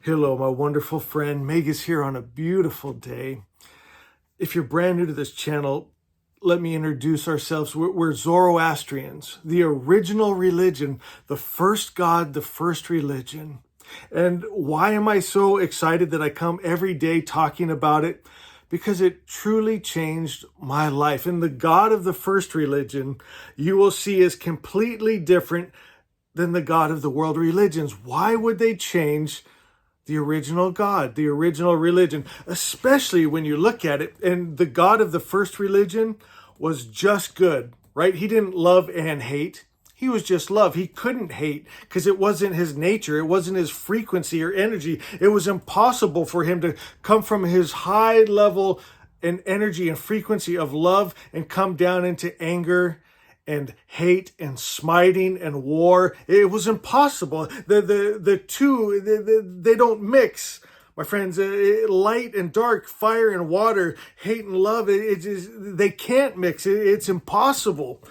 Hello, my wonderful friend. Meg is here on a beautiful day. If you're brand new to this channel, let me introduce ourselves. We're Zoroastrians, the original religion, the first God, the first religion. And why am I so excited that I come every day talking about it? Because it truly changed my life. And the God of the first religion, you will see, is completely different than the God of the world religions. Why would they change the original God, the original religion, especially when you look at it? And the God of the first religion was just good, right? He didn't love and hate. He was just love. He couldn't hate because it wasn't his nature. It wasn't his frequency or energy. It was impossible for him to come from his high level and energy and frequency of love and come down into anger and hate and smiting and war. It was impossible. The two, they don't mix. My friends, light and dark, fire and water, hate and love, they can't mix. It's impossible.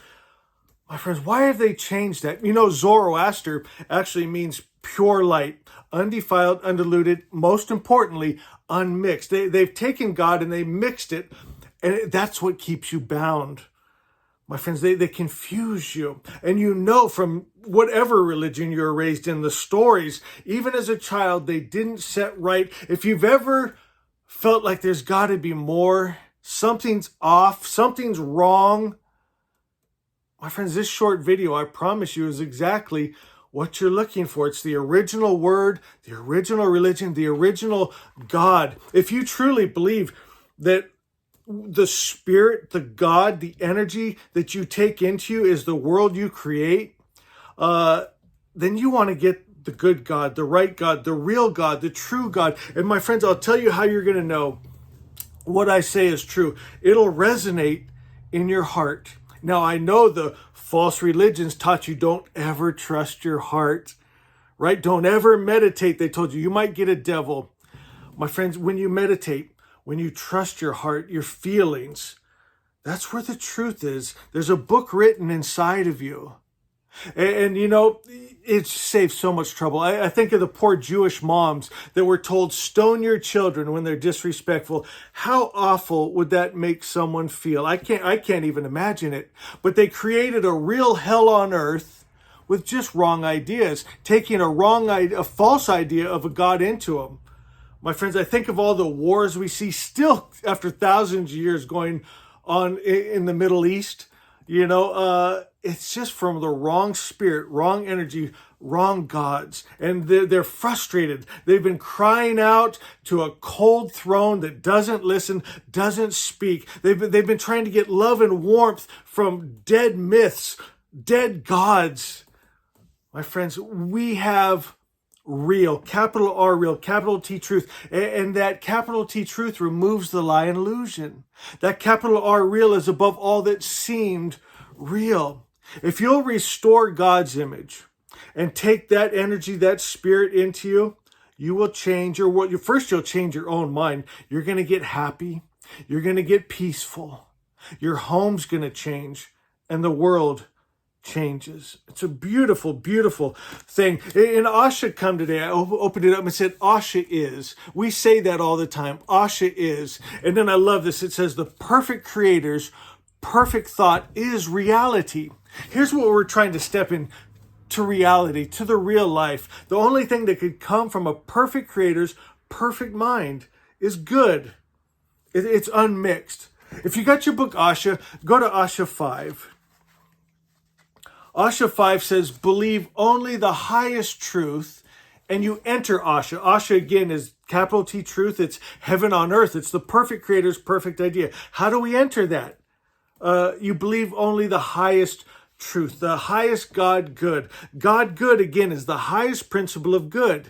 My friends, why have they changed that? You know, Zoroaster actually means pure light, undefiled, undiluted, most importantly, unmixed. They've taken God and they mixed it, and that's what keeps you bound. My friends, they confuse you. And you know from whatever religion you're raised in, the stories, even as a child, they didn't set right. If you've ever felt like there's got to be more, something's off, something's wrong, my friends, this short video, I promise you, is exactly what you're looking for. It's the original word, the original religion, the original God. If you truly believe that the spirit, the God, the energy that you take into you is the world you create, then you want to get the good God, the right God, the real God, the true God. And my friends, I'll tell you how you're going to know what I say is true. It'll resonate in your heart. Now, I know the false religions taught you don't ever trust your heart, right? Don't ever meditate. They told you you might get a devil. My friends, when you meditate, when you trust your heart, your feelings, that's where the truth is. There's a book written inside of you. And you know, it saves so much trouble. I think of the poor Jewish moms that were told, stone your children when they're disrespectful. How awful would that make someone feel? I can't even imagine it. But they created a real hell on earth with just wrong ideas, taking a false idea of a God into them. My friends, I think of all the wars we see still after thousands of years going on in the Middle East. You know, it's just from the wrong spirit, wrong energy, wrong gods. And they're frustrated. They've been crying out to a cold throne that doesn't listen, doesn't speak. They've been trying to get love and warmth from dead myths, dead gods. My friends, we have real, capital R real, capital T truth. And that capital T truth removes the lie and illusion. That capital R real is above all that seemed real. If you'll restore God's image and take that energy, that spirit into you, you will change your world. First, you'll change your own mind. You're going to get happy. You're going to get peaceful. Your home's going to change, and the world changes. It's a beautiful, beautiful thing. In Asha come today, I opened it up and said, Asha is. We say that all the time. Asha is. And then I love this. It says the perfect creator's perfect thought is reality. Here's what we're trying to step in to reality, to the real life. The only thing that could come from a perfect creator's perfect mind is good. It's unmixed. If you got your book Asha, go to Asha 5. Asha 5 says, believe only the highest truth, and you enter Asha. Asha, again, is capital T truth. It's heaven on earth. It's the perfect creator's perfect idea. How do we enter that? You believe only the highest truth, the highest God good. God good, again, is the highest principle of good.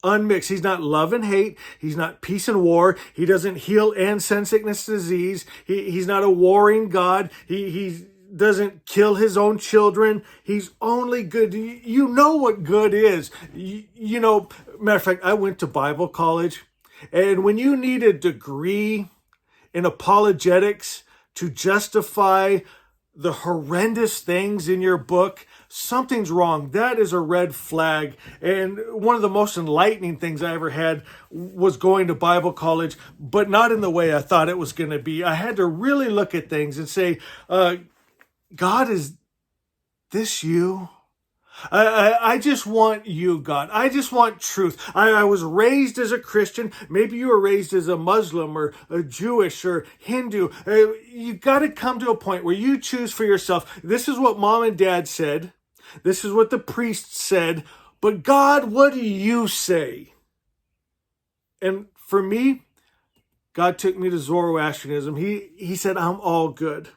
Unmixed. He's not love and hate. He's not peace and war. He doesn't heal and send sickness, disease. He's not a warring God. He doesn't kill his own children. He's only good. You know what good is. You know, matter of fact, I went to Bible college, and when you need a degree in apologetics to justify the horrendous things in your book, something's wrong. That is a red flag. And one of the most enlightening things I ever had was going to Bible college, but not in the way I thought it was going to be. I had to really look at things and say, God, is this you? I just want you, God. I just want truth. I was raised as a Christian. Maybe you were raised as a Muslim or a Jewish or Hindu. You got to come to a point where you choose for yourself. This is what mom and dad said. This is what the priest said. But God, what do you say? And for me, God took me to Zoroastrianism. He said, I'm all good.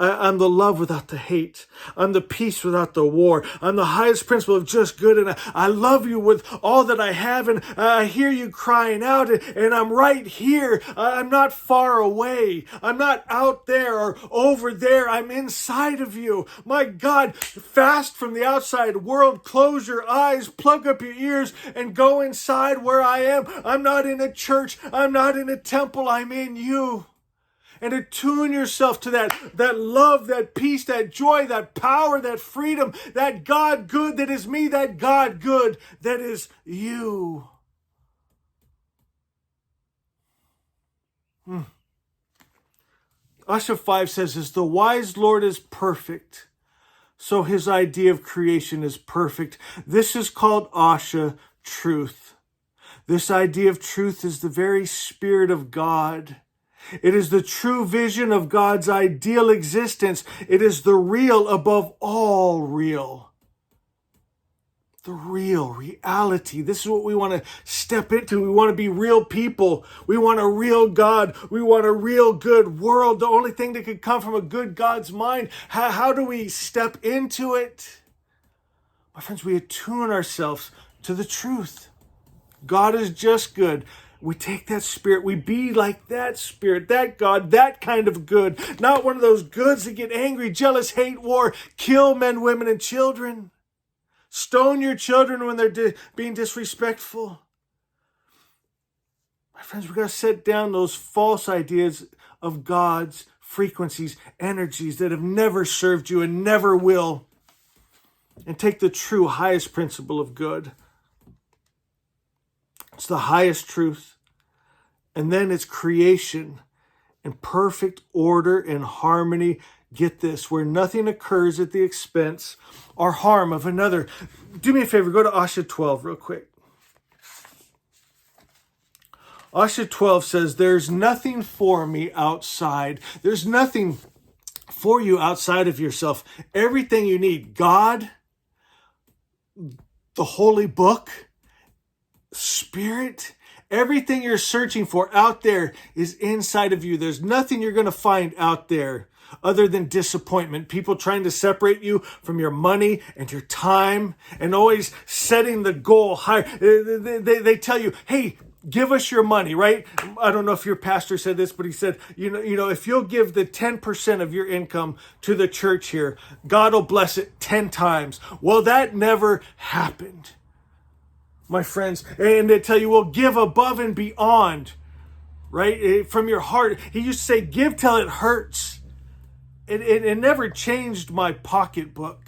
I'm the love without the hate. I'm the peace without the war. I'm the highest principle of just good. And I love you with all that I have. And I hear you crying out. And I'm right here. I'm not far away. I'm not out there or over there. I'm inside of you. My God, fast from the outside world. Close your eyes. Plug up your ears and go inside where I am. I'm not in a church. I'm not in a temple. I'm in you. And attune yourself to that love, that peace, that joy, that power, that freedom, that God good that is me, that God good that is you. Asha 5 says this, the wise Lord is perfect, so his idea of creation is perfect. This is called Asha truth. This idea of truth is the very Spirit of God. It is the true vision of God's ideal existence. It is the real above all real. The real reality. This is what we want to step into. We want to be real people. We want a real God. We want a real good world. The only thing that could come from a good God's mind. How do we step into it? My friends, we attune ourselves to the truth. God is just good. We take that Spirit, we be like that Spirit, that God, that kind of good. Not one of those goods that get angry, jealous, hate, war, kill men, women, and children. Stone your children when they're being disrespectful. My friends, we've got to set down those false ideas of God's frequencies, energies that have never served you and never will. And take the true highest principle of good. It's the highest truth. And then it's creation in perfect order and harmony. Get this, where nothing occurs at the expense or harm of another. Do me a favor, go to Asha 12 real quick. Asha 12 says, there's nothing for me outside. There's nothing for you outside of yourself. Everything you need, God, the holy book, Spirit, everything you're searching for out there is inside of you. There's nothing you're going to find out there other than disappointment. People trying to separate you from your money and your time and always setting the goal higher. They tell you, hey, give us your money, right? I don't know if your pastor said this, but he said, you know, if you'll give the 10% of your income to the church here, God will bless it 10 times. Well, that never happened, my friends. And they tell you, well, give above and beyond, right? From your heart. He used to say, give till it hurts. It never changed my pocketbook.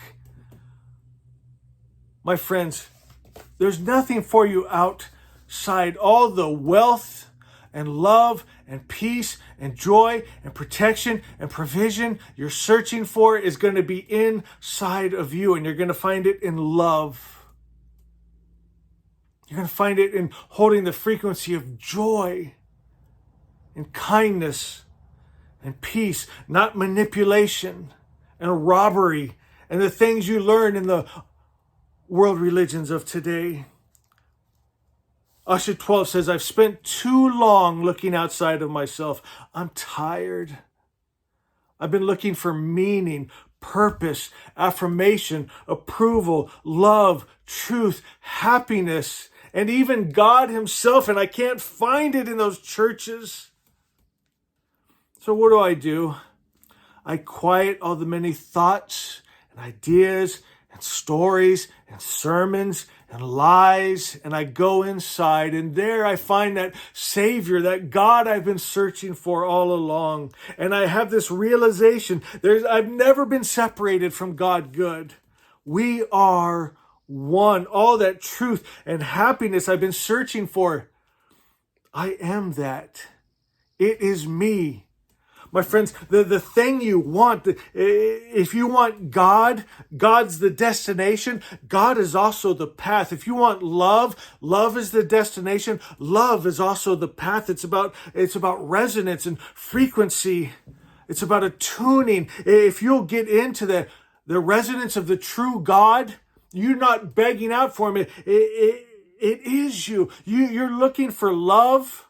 My friends, there's nothing for you outside. All the wealth and love and peace and joy and protection and provision you're searching for is going to be inside of you, and you're going to find it in love. You're going to find it in holding the frequency of joy and kindness and peace, not manipulation and robbery and the things you learn in the world religions of today. Asha 12 says, I've spent too long looking outside of myself. I'm tired. I've been looking for meaning, purpose, affirmation, approval, love, truth, happiness, and even God himself, and I can't find it in those churches. So what do? I quiet all the many thoughts and ideas and stories and sermons and lies, and I go inside, and there I find that Savior, that God I've been searching for all along. And I have this realization, I've never been separated from God good. We are one. All that truth and happiness I've been searching for. I am that. It is me. My friends, the thing you want, if you want God, God's the destination. God is also the path. If you want love, love is the destination. Love is also the path. It's about resonance and frequency. It's about attuning. If you'll get into the resonance of the true God, you're not begging out for him. It is you. You're looking for love.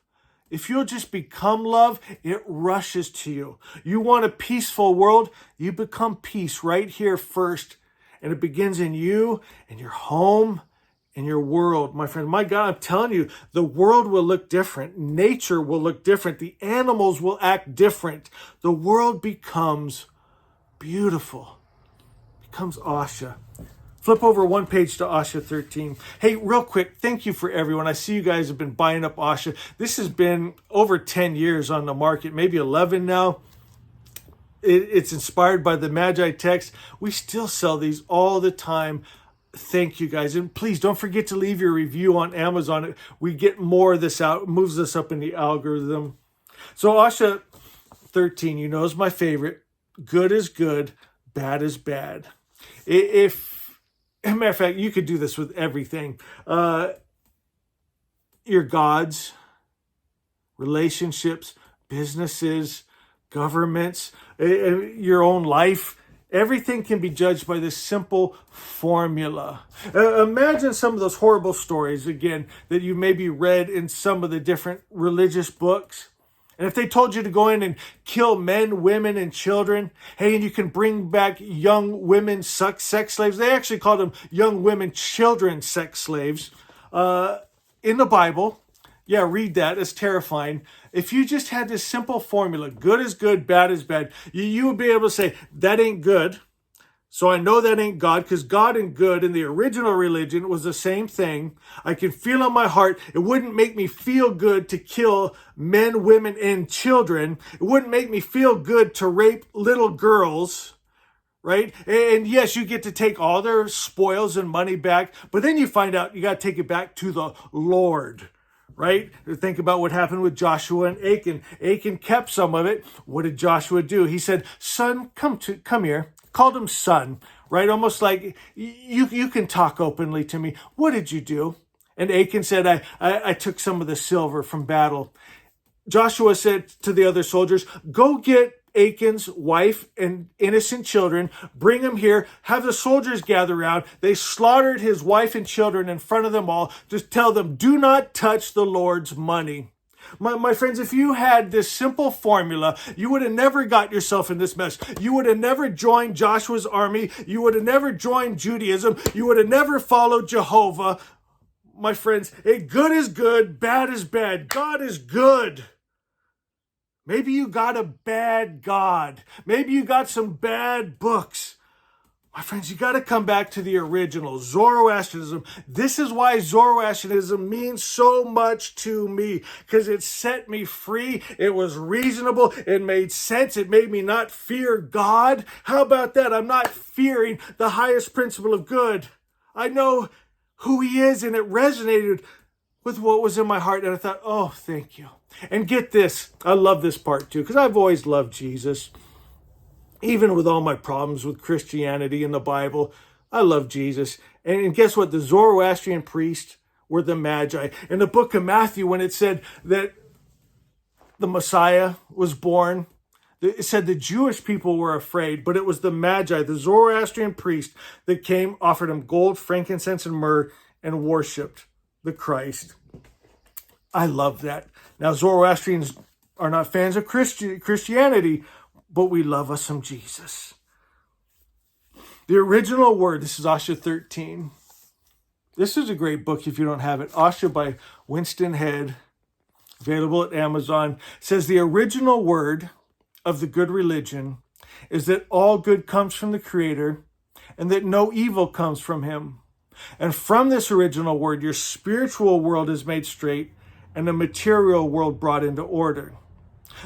If you'll just become love, it rushes to you. You want a peaceful world, you become peace right here first. And it begins in you and your home and your world. My friend, my God, I'm telling you, the world will look different. Nature will look different. The animals will act different. The world becomes beautiful. Becomes Asha. Flip over one page to Asha 13. Hey, real quick, thank you for everyone. I see you guys have been buying up Asha. This has been over 10 years on the market, maybe 11 now. It's inspired by the Magi text. We still sell these all the time. Thank you guys. And please don't forget to leave your review on Amazon. We get more of this out, moves us up in the algorithm. So Asha 13, you know, is my favorite. Good is good, bad is bad. As a matter of fact, you could do this with everything. Your gods, relationships, businesses, governments, your own life. Everything can be judged by this simple formula. Imagine some of those horrible stories, again, that you maybe read in some of the different religious books. And if they told you to go in and kill men, women, and children, hey, and you can bring back young women sex slaves. They actually called them young women, children sex slaves in the Bible. Yeah, read that. It's terrifying. If you just had this simple formula, good is good, bad is bad, you would be able to say, that ain't good. So I know that ain't God, because God and good in the original religion was the same thing. I can feel in my heart, it wouldn't make me feel good to kill men, women, and children. It wouldn't make me feel good to rape little girls, right? And yes, you get to take all their spoils and money back, but then you find out you got to take it back to the Lord, right? Think about what happened with Joshua and Achan. Achan kept some of it. What did Joshua do? He said, son, come here. Called him son, right? Almost like, you can talk openly to me. What did you do? And Achan said, I took some of the silver from battle. Joshua said to the other soldiers, go get Achan's wife and innocent children, bring them here, have the soldiers gather around. They slaughtered his wife and children in front of them all. Just tell them, do not touch the Lord's money. My friends, if you had this simple formula, you would have never got yourself in this mess. You would have never joined Joshua's army. You would have never joined Judaism. You would have never followed Jehovah. My friends, good is good, bad is bad. God is good. Maybe you got a bad God. Maybe you got some bad books. My friends, you got to come back to the original, Zoroastrianism. This is why Zoroastrianism means so much to me, because it set me free. It was reasonable. It made sense. It made me not fear God. How about that? I'm not fearing the highest principle of good. I know who he is, and it resonated with what was in my heart. And I thought, oh, thank you. And get this. I love this part too, because I've always loved Jesus. Even with all my problems with Christianity and the Bible, I love Jesus. And guess what? The Zoroastrian priests were the Magi. In the book of Matthew, when it said that the Messiah was born, it said the Jewish people were afraid, but it was the Magi, the Zoroastrian priest, that came, offered him gold, frankincense, and myrrh, and worshipped the Christ. I love that. Now, Zoroastrians are not fans of Christianity, but we love us some Jesus. The original word, this is Asha 13. This is a great book if you don't have it. Asha by Winston Head, available at Amazon. It says the original word of the good religion is that all good comes from the Creator and that no evil comes from him. And from this original word, your spiritual world is made straight and the material world brought into order.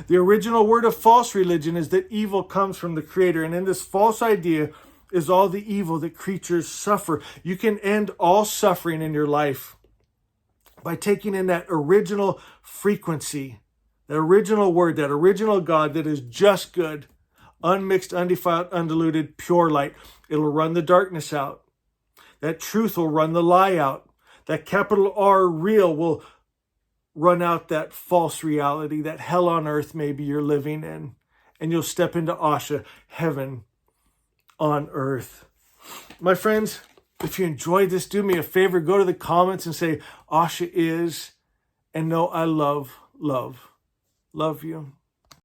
The original word of false religion is that evil comes from the Creator. And in this false idea, is all the evil that creatures suffer. You can end all suffering in your life by taking in that original frequency, that original word, that original God that is just good, unmixed, undefiled, undiluted, pure light. It'll run the darkness out. That truth will run the lie out. That capital R real will run out that false reality, that hell on earth maybe you're living in. And you'll step into Asha, heaven on earth. My friends, if you enjoyed this, do me a favor, go to the comments and say, Asha is, and know I love you.